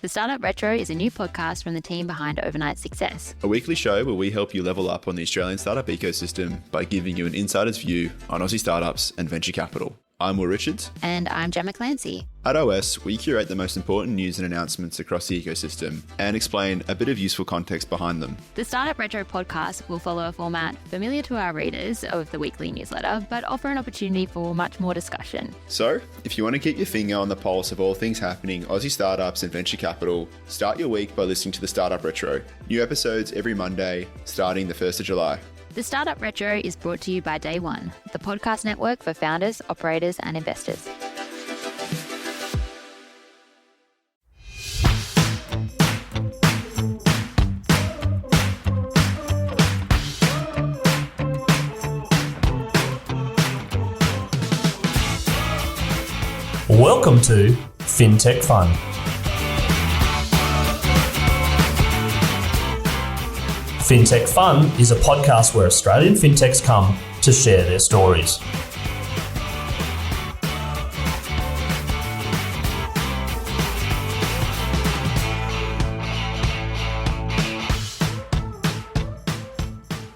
The Startup Retro is a new podcast from the team behind Overnight Success. A weekly show where we help you level up on the Australian startup ecosystem by giving you an insider's view on Aussie startups and venture capital. I'm Will Richards. And I'm Gemma Clancy. At OS, we curate the most important news and announcements across the ecosystem and explain a bit of useful context behind them. The Startup Retro podcast will follow a format familiar to our readers of the weekly newsletter, but offer an opportunity for much more discussion. So, if you want to keep your finger on the pulse of all things happening Aussie startups and venture capital, start your week by listening to the Startup Retro. New episodes every Monday, starting the 1st of July. The Startup Retro is brought to you by Day One, the podcast network for founders, operators, and investors. Welcome to Fintechfun. Fintechfun is a podcast where Australian fintechs come to share their stories.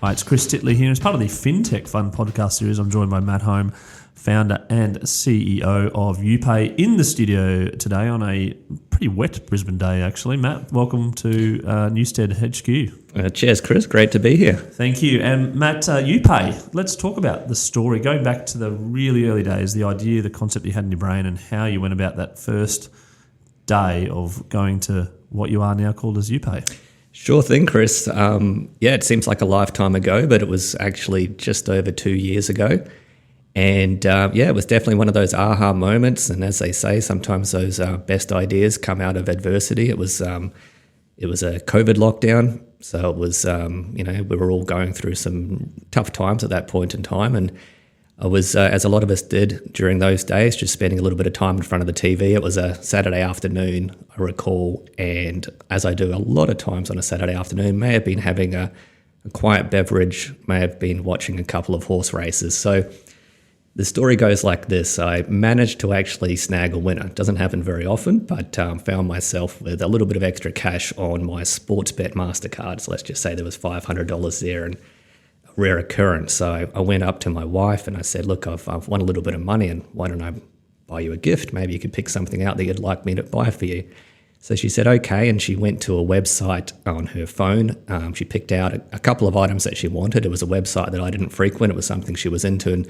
Hi, it's Chris Titley here. As part of the Fintechfun podcast series, I'm joined by Matt Holme, founder and CEO of Youpay, in the studio today on a pretty wet Brisbane day, actually. Matt, welcome to Newstead HQ. Cheers, Chris. Great to be here. Thank you. And Matt, Youpay, let's talk about the story. Going back to the really early days, the idea, the concept you had in your brain and how you went about that first day of going to what you are now called as Youpay. Sure thing, Chris. It seems like a lifetime ago, but it was actually just over 2 years ago. And it was definitely one of those aha moments. And as they say, sometimes those best ideas come out of adversity. It was a COVID lockdown. So it was, we were all going through some tough times at that point in time. And I was, as a lot of us did during those days, just spending a little bit of time in front of the TV. It was a Saturday afternoon, I recall. And as I do a lot of times on a Saturday afternoon, may have been having a quiet beverage, may have been watching a couple of horse races. So the story goes like this. I managed to actually snag a winner. It doesn't happen very often, but found myself with a little bit of extra cash on my Sportsbet MasterCard. So let's just say there was $500 there, and a rare occurrence. So I went up to my wife and I said, look, I've won a little bit of money, and why don't I buy you a gift? Maybe you could pick something out that you'd like me to buy for you. So she said, okay, and she went to a website on her phone. She picked out a couple of items that she wanted. It was a website that I didn't frequent. It was something she was into, and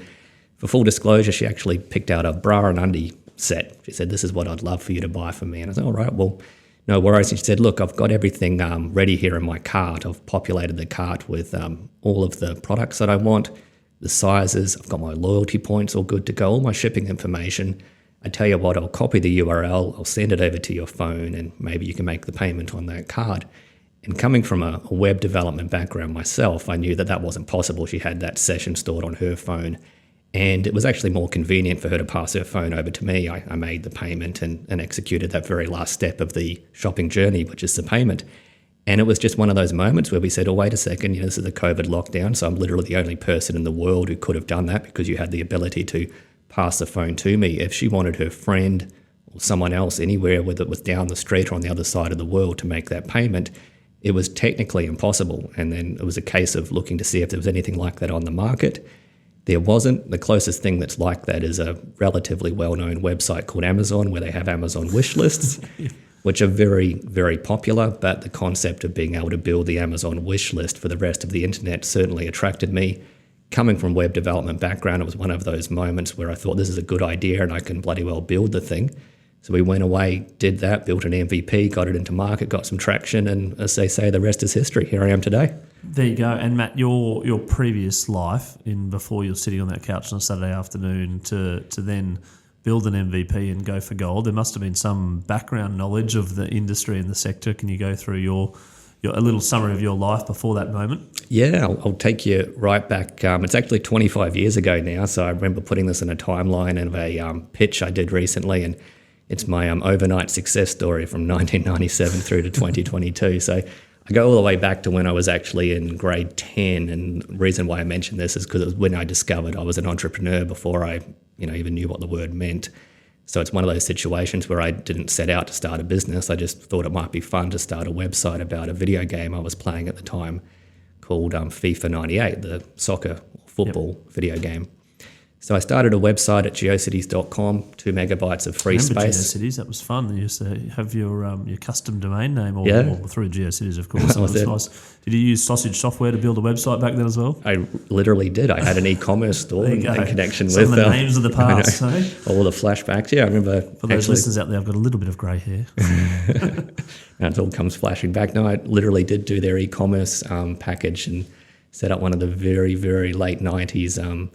for full disclosure, she actually picked out a bra and undie set. She said, this is what I'd love for you to buy for me. And I said, all right, well, no worries. And she said, look, I've got everything ready here in my cart. I've populated the cart with all of the products that I want, the sizes. I've got my loyalty points all good to go, all my shipping information. I tell you what, I'll copy the URL. I'll send it over to your phone, and maybe you can make the payment on that card. And coming from a web development background myself, I knew that wasn't possible. She had that session stored on her phone. And it was actually more convenient for her to pass her phone over to me. I made the payment and executed that very last step of the shopping journey, which is the payment. And it was just one of those moments where we said, oh, wait a second, this is a COVID lockdown, so I'm literally the only person in the world who could have done that, because you had the ability to pass the phone to me. If she wanted her friend or someone else anywhere, whether it was down the street or on the other side of the world, to make that payment, it was technically impossible. And then it was a case of looking to see if there was anything like that on the market. There wasn't. The closest thing that's like that is a relatively well-known website called Amazon, where they have Amazon wish lists, which are very, very popular. But the concept of being able to build the Amazon wish list for the rest of the internet certainly attracted me. Coming from web development background, it was one of those moments where I thought, this is a good idea and I can bloody well build the thing. So we went away, did that, built an MVP, got it into market, got some traction, and as they say, the rest is history. Here I am today. There you go. And Matt, your previous life, before you're sitting on that couch on a Saturday afternoon to then build an MVP and go for gold, there must have been some background knowledge of the industry and the sector. Can you go through a little summary of your life before that moment? Yeah, I'll take you right back. It's actually 25 years ago now, so I remember putting this in a timeline of a pitch I did recently, and it's my overnight success story from 1997 through to 2022. So I go all the way back to when I was actually in grade 10, and the reason why I mention this is because it was when I discovered I was an entrepreneur before I even knew what the word meant. So it's one of those situations where I didn't set out to start a business. I just thought it might be fun to start a website about a video game I was playing at the time called FIFA 98, the soccer football video game. So I started a website at geocities.com, 2 megabytes of free space. GeoCities, that was fun. You used to have your custom domain name all through GeoCities, of course. That was nice. Did you use Sausage Software to build a website back then as well? I literally did. I had an e-commerce store in connection Some with of the names of the past. all the flashbacks. Yeah, I remember. For those listeners out there, I've got a little bit of grey hair. Now it all comes flashing back. No, I literally did do their e-commerce package and set up one of the very, very late 90s,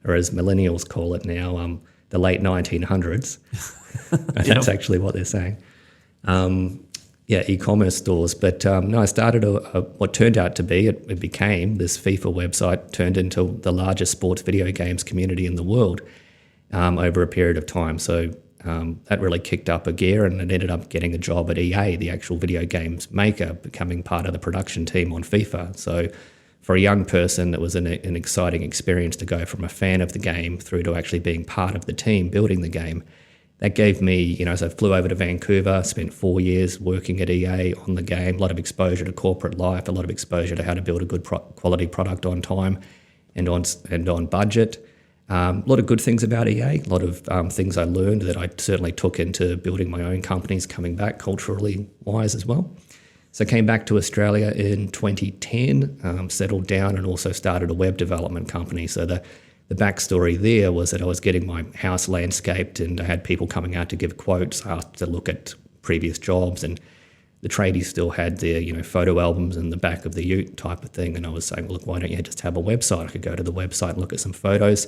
or as millennials call it now, the late 1900s. That's actually what they're saying. E-commerce stores. But no, I started what turned out to be, it became this FIFA website, turned into the largest sports video games community in the world over a period of time. So that really kicked up a gear, and it ended up getting a job at EA, the actual video games maker, becoming part of the production team on FIFA. So for a young person, it was an exciting experience to go from a fan of the game through to actually being part of the team building the game. That gave me, so I flew over to Vancouver, spent 4 years working at EA on the game, a lot of exposure to corporate life, a lot of exposure to how to build a good quality product on time and on budget. A lot of good things about EA, a lot of things I learned that I certainly took into building my own companies coming back culturally wise as well. So I came back to Australia in 2010, settled down, and also started a web development company. So the backstory there was that I was getting my house landscaped, and I had people coming out to give quotes, asked to look at previous jobs, and the tradies still had their photo albums in the back of the ute type of thing. And I was saying, look, why don't you just have a website? I could go to the website and look at some photos.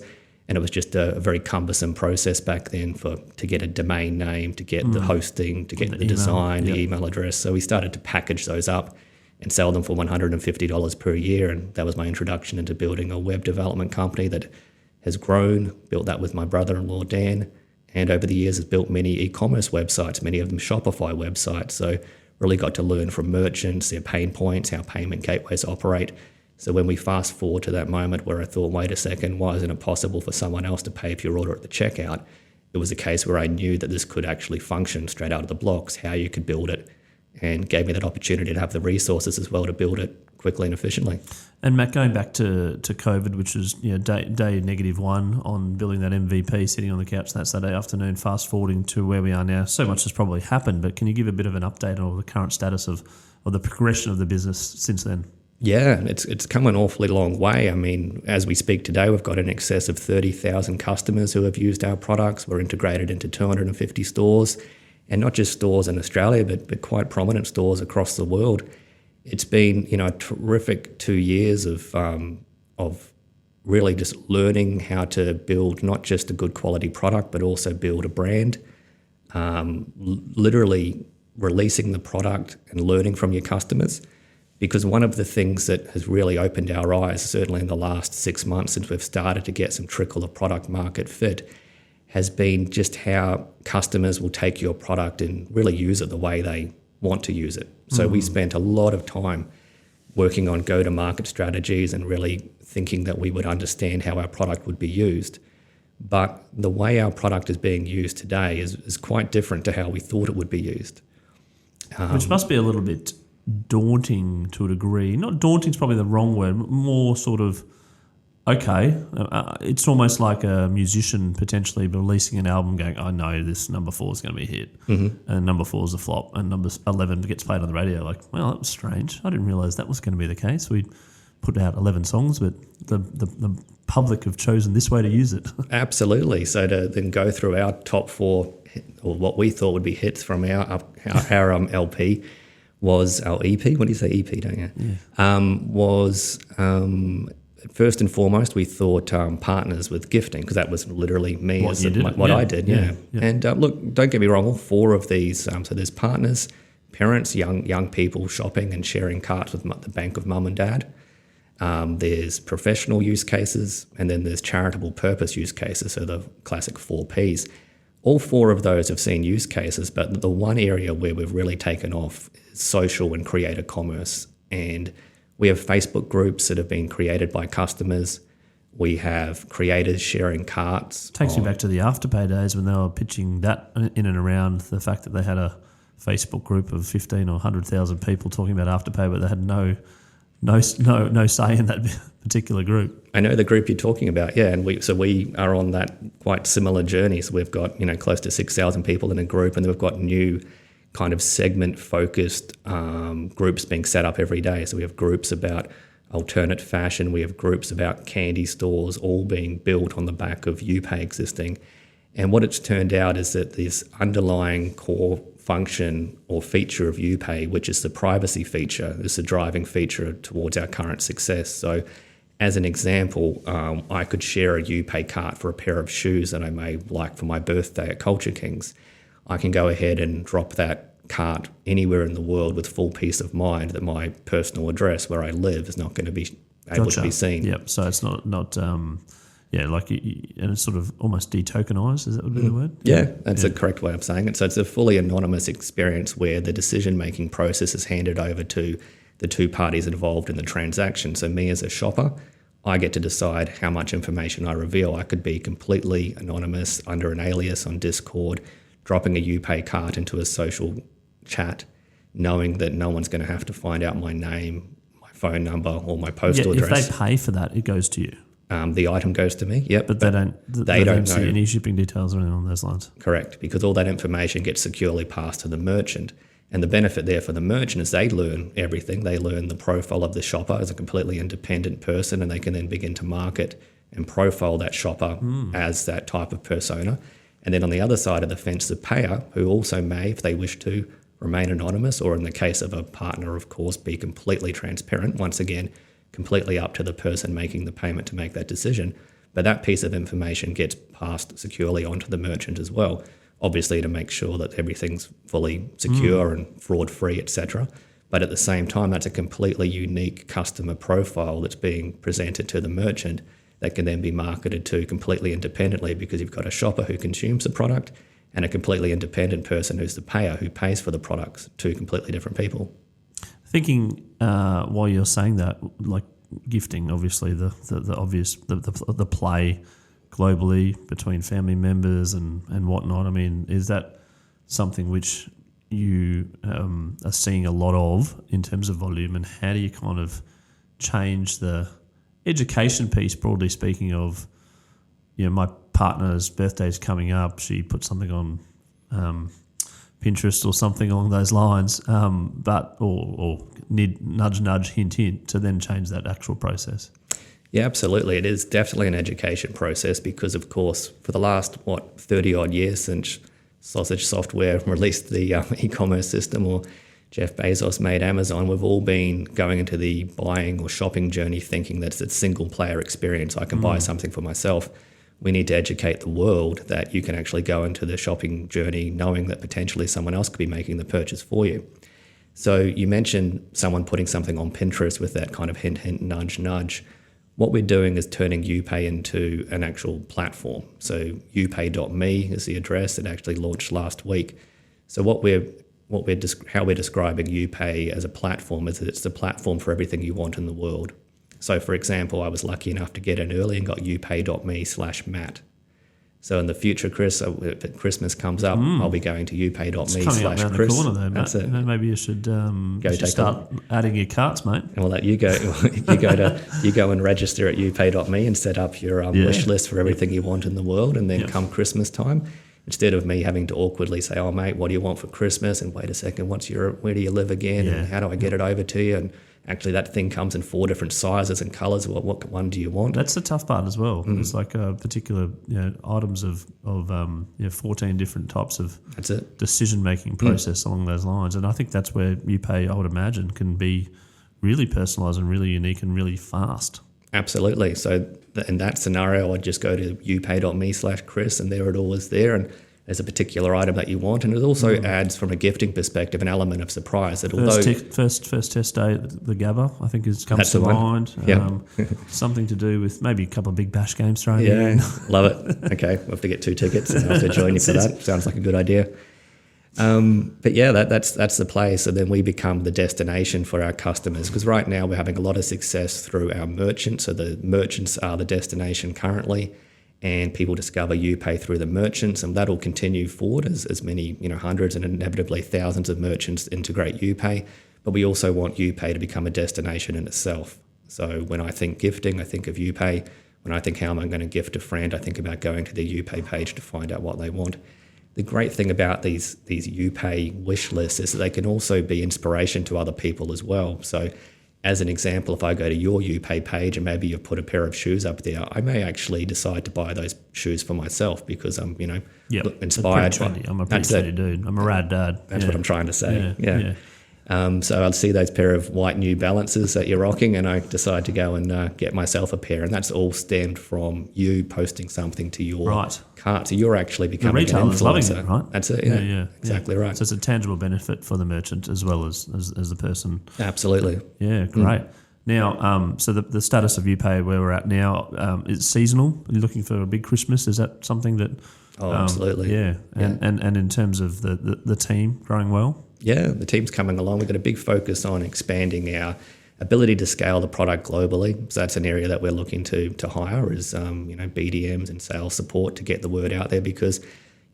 And it was just a very cumbersome process back then to get a domain name, to get the hosting, to get the design, the email address. So we started to package those up and sell them for $150 per year. And that was my introduction into building a web development company that has grown, built that with my brother-in-law, Dan, and over the years has built many e-commerce websites, many of them Shopify websites. So really got to learn from merchants, their pain points, how payment gateways operate. So when we fast forward to that moment where I thought, wait a second, why isn't it possible for someone else to pay for your order at the checkout? It was a case where I knew that this could actually function straight out of the blocks, how you could build it, and gave me that opportunity to have the resources as well to build it quickly and efficiently. And Matt, going back to COVID, which was day -1 on building that MVP, sitting on the couch that Saturday afternoon, fast forwarding to where we are now, so much has probably happened, but can you give a bit of an update on the current status of the progression of the business since then? Yeah, it's come an awfully long way. I mean, as we speak today, we've got in excess of 30,000 customers who have used our products. We're integrated into 250 stores, and not just stores in Australia, but quite prominent stores across the world. It's been, a terrific 2 years of really just learning how to build not just a good quality product, but also build a brand. Literally releasing the product and learning from your customers. Because one of the things that has really opened our eyes, certainly in the last 6 months since we've started to get some trickle of product market fit, has been just how customers will take your product and really use it the way they want to use it. So we spent a lot of time working on go-to-market strategies and really thinking that we would understand how our product would be used. But the way our product is being used today is quite different to how we thought it would be used. Which must be a little bit daunting to a degree. Not daunting is probably the wrong word, more sort of, okay, it's almost like a musician potentially releasing an album going, I know this number 4 is going to be a hit, and number 4 is a flop, and number 11 gets played on the radio. Like, well, that was strange. I didn't realise that was going to be the case. We put out 11 songs, but the public have chosen this way to use it. Absolutely. So to then go through our top 4, or what we thought would be hits from our LP, was our EP. What do you say, EP, don't you? Yeah. First and foremost, we thought partners with gifting, because that was literally me, what I did. Yeah. And look, don't get me wrong, all 4 of these. So there's partners, parents, young people shopping and sharing carts with the bank of mum and dad. There's professional use cases, and then there's charitable purpose use cases. So the classic 4 Ps. All 4 of those have seen use cases, but the one area where we've really taken off is social and creator commerce. And we have Facebook groups that have been created by customers. We have creators sharing carts. Takes me back to the Afterpay days when they were pitching that in and around the fact that they had a Facebook group of 15 or 100,000 people talking about Afterpay, but they had no say in that particular group. I know the group you're talking about, yeah, and we are on that quite similar journey. So we've got close to 6,000 people in a group, and we've got new kind of segment-focused groups being set up every day. So we have groups about alternate fashion, we have groups about candy stores, all being built on the back of Youpay existing. And what it's turned out is that this underlying core function or feature of Youpay, which is the privacy feature, is the driving feature towards our current success. So as an example, I could share a Youpay cart for a pair of shoes that I may like for my birthday at Culture Kings. I can go ahead and drop that cart anywhere in the world with full peace of mind that my personal address where I live is not going to be able to be seen. Yep. So it's not and it's sort of almost de-tokenized. Is that would be the word? Yeah, that's a correct way of saying it. So it's a fully anonymous experience where the decision-making process is handed over to the two parties involved in the transaction. So me as a shopper, I get to decide how much information I reveal. I could be completely anonymous under an alias on Discord, dropping a Youpay cart into a social chat, knowing that no one's going to have to find out my name, my phone number, or my postal address. If they pay for that, it goes to you. The item goes to me, yep. But they don't see know any shipping details or anything along those lines. Correct, because all that information gets securely passed to the merchant. And the benefit there for the merchant is they learn everything. They learn the profile of the shopper as a completely independent person, and they can then begin to market and profile that shopper as that type of persona. And then on the other side of the fence, the payer, who also may, if they wish to, remain anonymous, or in the case of a partner, of course, be completely transparent. Once again, completely up to the person making the payment to make that decision. But that piece of information gets passed securely onto the merchant as well, obviously to make sure that everything's fully secure and fraud-free, etc. But at the same time, that's a completely unique customer profile that's being presented to the merchant that can then be marketed to completely independently, because you've got a shopper who consumes the product and a completely independent person who's the payer who pays for the products, two completely different people. Thinking while you're saying that, like gifting, obviously the obvious the play globally between family members and whatnot. I mean, is that something which you are seeing a lot of in terms of volume, and how do you kind of change the education piece, broadly speaking, of, my partner's birthday is coming up, she put something on Pinterest or something along those lines, or nudge, hint, to then change that actual process? Yeah, absolutely. It is definitely an education process because, of course, for the last, 30-odd years since Sausage Software released the e-commerce system, or Jeff Bezos made Amazon, we've all been going into the buying or shopping journey thinking that it's a single-player experience. I can buy something for myself. We need to educate the world that you can actually go into the shopping journey knowing that potentially someone else could be making the purchase for you. So you mentioned someone putting something on Pinterest with that kind of hint, nudge. What we're doing is turning Youpay into an actual platform. So youpay.me is the address. It actually launched last week. So how we're describing Youpay as a platform is that it's the platform for everything you want in the world. So, for example, I was lucky enough to get in early and got youpay.me/Matt. So in the future, Chris, if Christmas comes up, I'll be going to youpay.me/Chris. The corner there, That's it. Maybe you should start adding your carts, mate. And we'll let you go. you go and register at youpay.me and set up your wish list for everything you want in the world. And then come Christmas time, instead of me having to awkwardly say, "Oh, mate, what do you want for Christmas?" and wait a second, where do you live again? And how do I get it over to you? And actually, that thing comes in 4 different sizes and colours. What one do you want? That's the tough part as well. It's like particular items of 14 different types of decision-making process along those lines. And I think that's where Youpay, I would imagine, can be really personalised and really unique and really fast. Absolutely. So in that scenario, I'd just go to youpay.me/Chris, and there it all is there. And there's a particular item that you want, and it also adds, from a gifting perspective, an element of surprise. That first test day, the Gabba, I think comes to mind. Something to do with maybe a couple of big bash games thrown in. Love it. Okay, we'll have to get 2 tickets and I'll have to join you for that. Sounds like a good idea. But yeah, that's the play. So then we become the destination for our customers, because right now we're having a lot of success through our merchants. So the merchants are the destination currently, and people discover Youpay through the merchants, and that'll continue forward as many, hundreds and inevitably thousands of merchants integrate Youpay. But we also want Youpay to become a destination in itself. So when I think gifting, I think of Youpay. When I think how am I going to gift a friend, I think about going to the Youpay page to find out what they want. The great thing about these Youpay wish lists is that they can also be inspiration to other people as well. So as an example, if I go to your Youpay page and maybe you've put a pair of shoes up there, I may actually decide to buy those shoes for myself because I'm, inspired. I'm a pretty trendy dude. I'm a rad dad. That's what I'm trying to say. Yeah. So I'll see those pair of white New Balances that you're rocking, and I decide to go and get myself a pair. And that's all stemmed from you posting something to your cart. So you're actually becoming an influencer. Loving it, right? That's it. Yeah. Exactly right. So it's a tangible benefit for the merchant as well as the person. Absolutely. Yeah. Great. Now, so the status of Youpay where we're at now, is seasonal. Are you looking for a big Christmas? Is that something that? Oh, absolutely. Yeah. And in terms of the team growing well. Yeah, the team's coming along. We've got a big focus on expanding our ability to scale the product globally. So that's an area that we're looking to hire is, BDMs and sales support to get the word out there, because,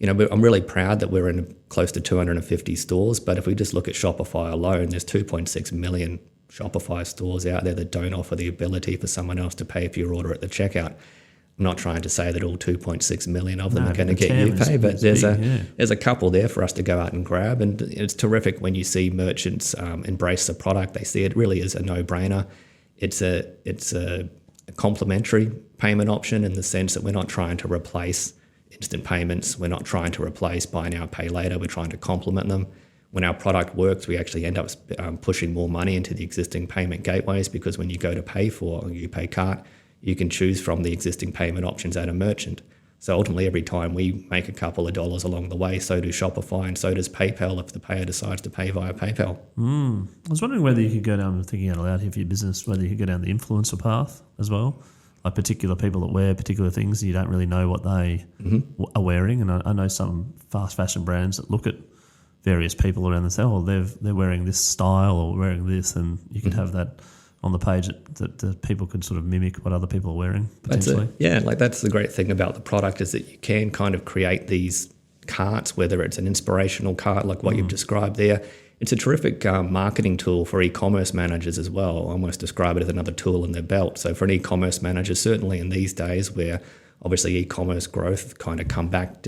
I'm really proud that we're in close to 250 stores. But if we just look at Shopify alone, there's 2.6 million Shopify stores out there that don't offer the ability for someone else to pay for your order at the checkout. I'm not trying to say that all 2.6 million of them are going to get Youpay, but there's a couple there for us to go out and grab. And it's terrific when you see merchants embrace the product. They see it really is a no-brainer. It's a complementary payment option in the sense that we're not trying to replace instant payments. We're not trying to replace buy now, pay later. We're trying to complement them. When our product works, we actually end up pushing more money into the existing payment gateways, because when you go to pay for a Youpay cart, you can choose from the existing payment options at a merchant. So ultimately, every time we make a couple of dollars along the way, so do Shopify and so does PayPal if the payer decides to pay via PayPal. I was wondering whether you could go down, thinking out loud here for your business, whether you could go down the influencer path as well, like particular people that wear particular things, you don't really know what they are wearing. And I know some fast fashion brands that look at various people around and say, oh, they're wearing this style or wearing this, and you could have that on the page that people could sort of mimic what other people are wearing potentially. That's the great thing about the product, is that you can kind of create these carts, whether it's an inspirational cart like what you've described there. It's a terrific marketing tool for e-commerce managers as well. I almost describe it as another tool in their belt. So for an e-commerce manager, certainly in these days where obviously e-commerce growth kind of come back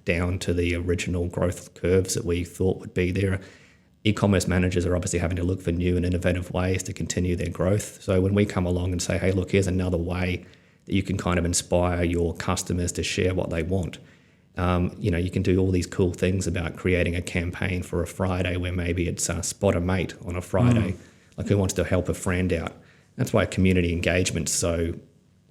down to the original growth curves that we thought would be there, e-commerce managers are obviously having to look for new and innovative ways to continue their growth. So when we come along and say, hey, look, here's another way that you can kind of inspire your customers to share what they want. You can do all these cool things about creating a campaign for a Friday where maybe it's spot a mate on a Friday, like who wants to help a friend out. That's why community engagement's so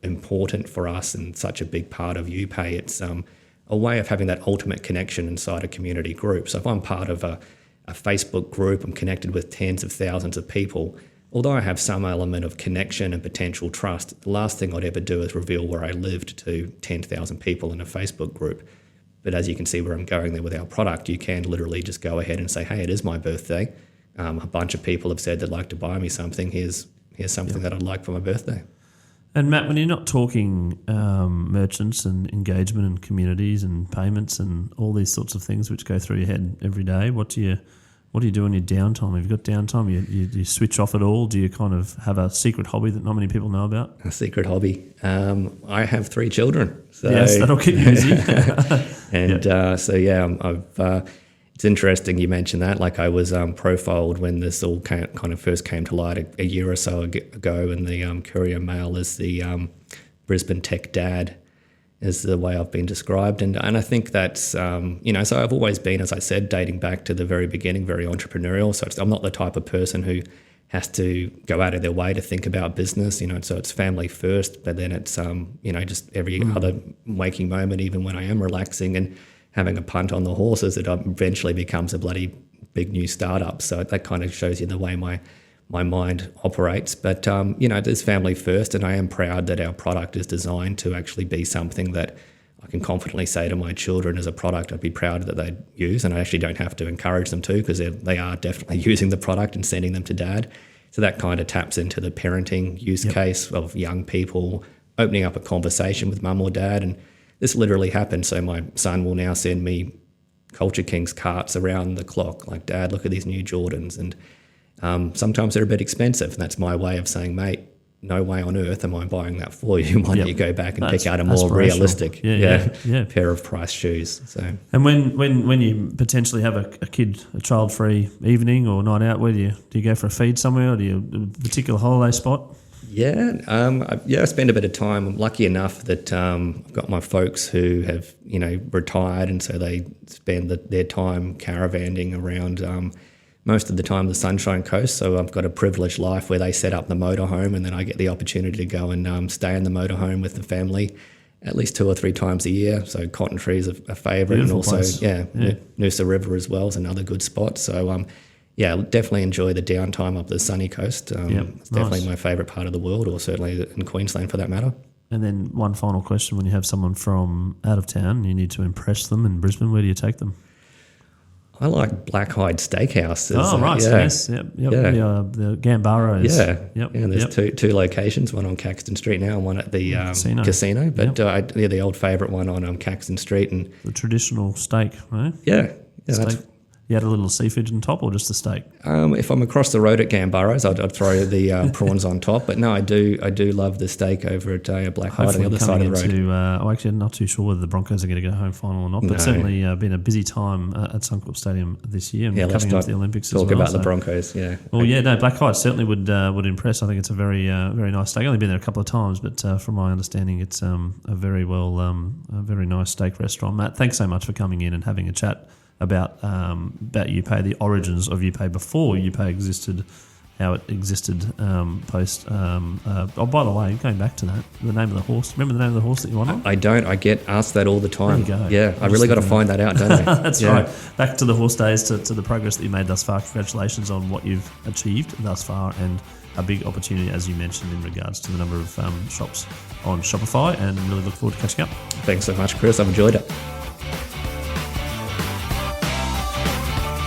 important for us and such a big part of Youpay. It's a way of having that ultimate connection inside a community group. So if I'm part of a Facebook group, I'm connected with tens of thousands of people. Although I have some element of connection and potential trust, the last thing I'd ever do is reveal where I lived to 10,000 people in a Facebook group. But as you can see where I'm going there with our product, you can literally just go ahead and say, hey, it is my birthday. A bunch of people have said they'd like to buy me something. Here's something that I'd like for my birthday. And Matt, when you're not talking merchants and engagement and communities and payments and all these sorts of things which go through your head every day, what do you do in your downtime? Have you got downtime? You switch off at all? Do you kind of have a secret hobby that not many people know about? A secret hobby? I have 3 children. So yes, that'll keep you busy. It's interesting you mentioned that. Like I was profiled when this all kind of first came to light a year or so ago in the Courier Mail as the Brisbane tech dad, is the way I've been described. And I think that's, so I've always been, as I said, dating back to the very beginning, very entrepreneurial. So I'm not the type of person who has to go out of their way to think about business, so it's family first, but then it's, just every other waking moment, even when I am relaxing and having a punt on the horses, it eventually becomes a bloody big new startup. So that kind of shows you the way my mind operates. But, it is family first, and I am proud that our product is designed to actually be something that I can confidently say to my children as a product I'd be proud that they'd use, and I actually don't have to encourage them to, because they are definitely using the product and sending them to dad. So that kind of taps into the parenting use case of young people opening up a conversation with mum or dad. And this literally happened. So my son will now send me Culture Kings carts around the clock, like, Dad, look at these new Jordans. And sometimes they're a bit expensive. And that's my way of saying, mate, no way on earth am I buying that for you. Why don't you go back and pick out a more realistic pair of price shoes? So, and when you potentially have a child-free evening or night out, where do you go for a feed somewhere, or do you a particular holiday spot? I spend a bit of time. I'm lucky enough that I've got my folks who have, retired, and so they spend their time caravanning around most of the time the Sunshine Coast. So I've got a privileged life where they set up the motorhome, and then I get the opportunity to go and stay in the motorhome with the family at least 2 or 3 times a year. So Cotton Tree is a favourite, and also Noosa River as well is another good spot. So definitely enjoy the downtime up the sunny coast. It's definitely my favourite part of the world, or certainly in Queensland for that matter. And then one final question: when you have someone from out of town and you need to impress them in Brisbane, where do you take them? I like Black Hide Steakhouse. Yes. The Gambaros. There's two locations, one on Caxton Street now and one at the casino. But the old favourite one on Caxton Street. And the traditional steak, right? That's... You had a little seafood on top, or just the steak? If I'm across the road at Gambaros, I'd throw the prawns on top. But no, I do love the steak over at Black Hide on the other side of the road. Actually, I'm not too sure whether the Broncos are going to get a home final or not, but certainly been a busy time at Suncorp Stadium this year, and coming into the Olympics as well. Talk about the Broncos, Black Hide certainly would impress. I think it's a very very nice steak. I've only been there a couple of times, but from my understanding, it's a very nice steak restaurant. Matt, thanks so much for coming in and having a chat about Youpay, the origins of Youpay before Youpay existed, how it existed post. By the way, going back to that, the name of the horse. Remember the name of the horse that you wanted? I don't. I get asked that all the time. There you go. Yeah, I really got to find that out, don't I? That's right. Back to the horse days, to the progress that you made thus far. Congratulations on what you've achieved thus far, and a big opportunity, as you mentioned, in regards to the number of shops on Shopify, and really look forward to catching up. Thanks so much, Chris. I've enjoyed it.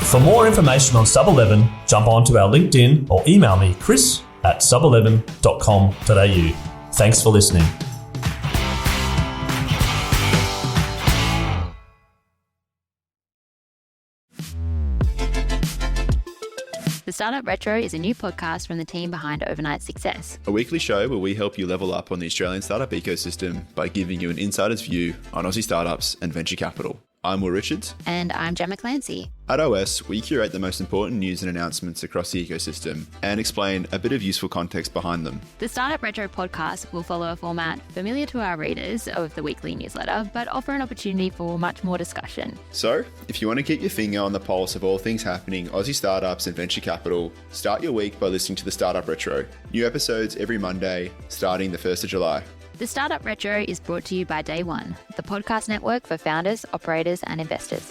For more information on Sub11, jump onto our LinkedIn or email me, chris@sub11.com.au. Thanks for listening. The Startup Retro is a new podcast from the team behind Overnight Success. A weekly show where we help you level up on the Australian startup ecosystem by giving you an insider's view on Aussie startups and venture capital. I'm Will Richards. And I'm Gemma Clancy. At OS, we curate the most important news and announcements across the ecosystem and explain a bit of useful context behind them. The Startup Retro podcast will follow a format familiar to our readers of the weekly newsletter, but offer an opportunity for much more discussion. So, if you want to keep your finger on the pulse of all things happening Aussie startups and venture capital, start your week by listening to the Startup Retro. New episodes every Monday, starting the 1st of July. The Startup Retro is brought to you by Day One, the podcast network for founders, operators, and investors.